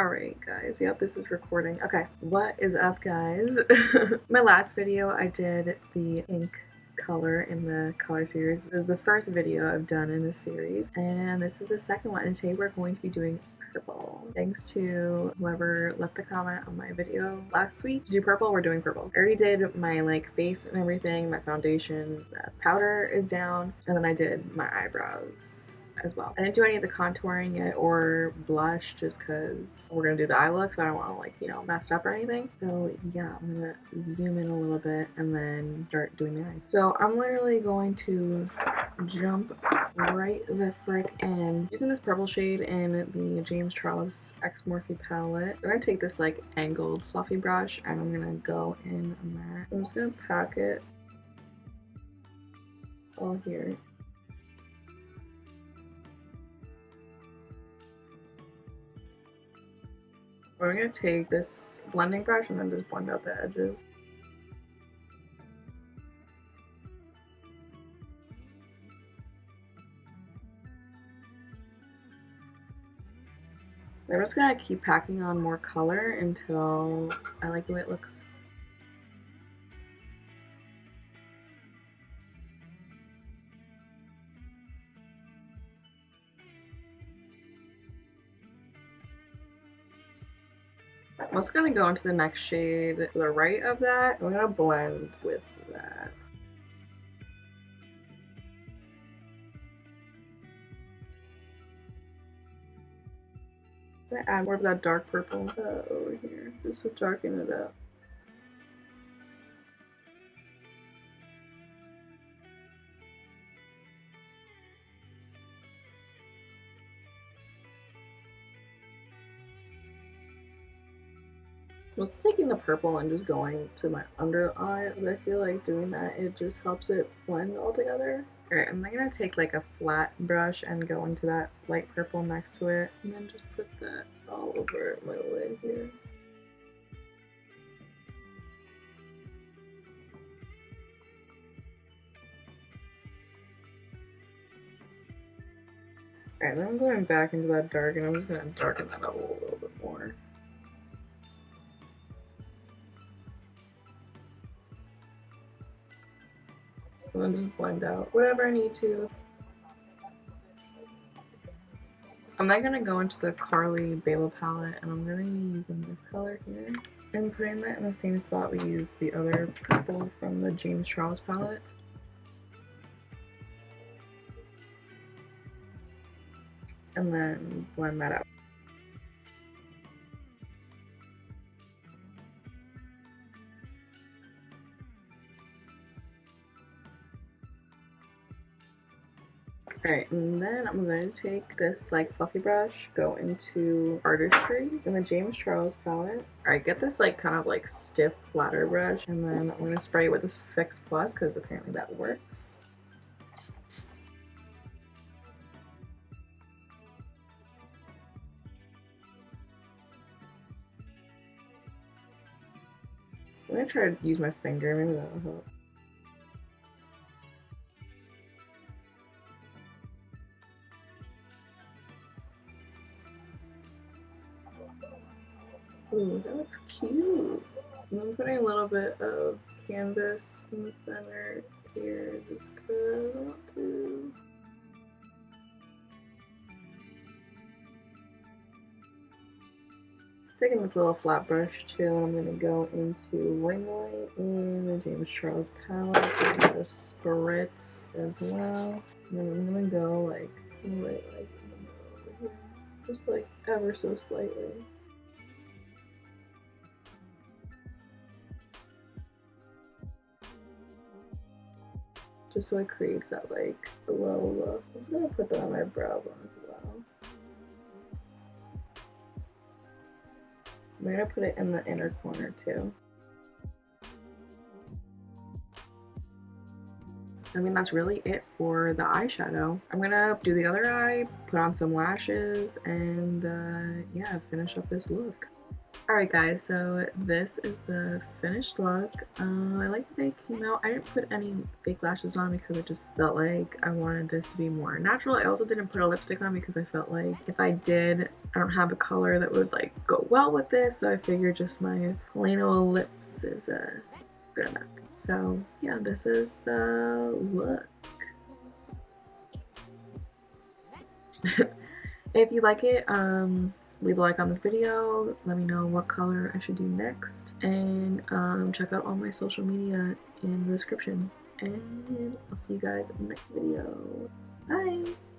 Alright guys, yep, this is recording. Okay, what is up guys? My last video I did the ink color in the color series. This is the first video I've done in the series, and this is the second one, and today we're going to be doing purple. Thanks to whoever left the comment on my video last week to do purple, we're doing purple. I already did my like face and everything, my foundation, the powder is down, and then I did my eyebrows as well. I didn't do any of the contouring yet or blush just because we're gonna do the eye look, so I don't want to like, you know, mess it up or anything. So yeah, I'm gonna zoom in a little bit and then start doing the eyes. So I'm literally going to jump right the frick in. Using this purple shade in the James Charles X Morphe palette. I'm gonna take this like angled fluffy brush and I'm gonna go in on that. I'm just gonna pack it all here. We're gonna take this blending brush and then just blend out the edges. I'm just gonna keep packing on more color until I like the way it looks. I'm also gonna go into the next shade to the right of that. I'm gonna blend with that. I'm gonna add more of that dark purple over here, just to darken it up. I'm also taking the purple and just going to my under eye, but I feel like doing that, it just helps it blend all together. Alright, I'm gonna take like a flat brush and go into that light purple next to it, and then just put that all over my lid here. Alright, then I'm going back into that dark, and I'm just gonna darken that up a little bit more. And then just blend out whatever I need to. I'm then gonna go into the Carly Bela palette, and I'm gonna be using this color here and putting that in the same spot we used the other purple from the James Charles palette. And then blend that out. Alright, and then I'm going to take this like fluffy brush, go into Artistry in the James Charles palette. Alright, get this like kind of like stiff flatter brush, and then I'm going to spray it with this Fix Plus because apparently that works. I'm going to try to use my finger, maybe that'll help. Ooh, that looks cute. I'm putting a little bit of canvas in the center here just because I want to. Taking this little flat brush too, and I'm going to go into Ring Light in the James Charles palette. I'm going to spritz as well. And then I'm going to go like right like in the middle over here. Just like ever so slightly. Just so it creates that like glow look. I'm just going to put that on my brow bone as well. I'm gonna put it in the inner corner too. I mean, that's really it for the eyeshadow. I'm gonna do the other eye, put on some lashes, and yeah, finish up this look. Alright guys, so this is the finished look. I like the way it came out. I didn't put any fake lashes on because I just felt like I wanted this to be more natural. I also didn't put a lipstick on because I felt like if I did, I don't have a color that would like go well with this, so I figured just my plain old lips is good enough. So yeah, this is the look. If you like it, leave a like on this video, let me know what color I should do next, and check out all my social media in the description. And I'll see you guys in the next video. Bye!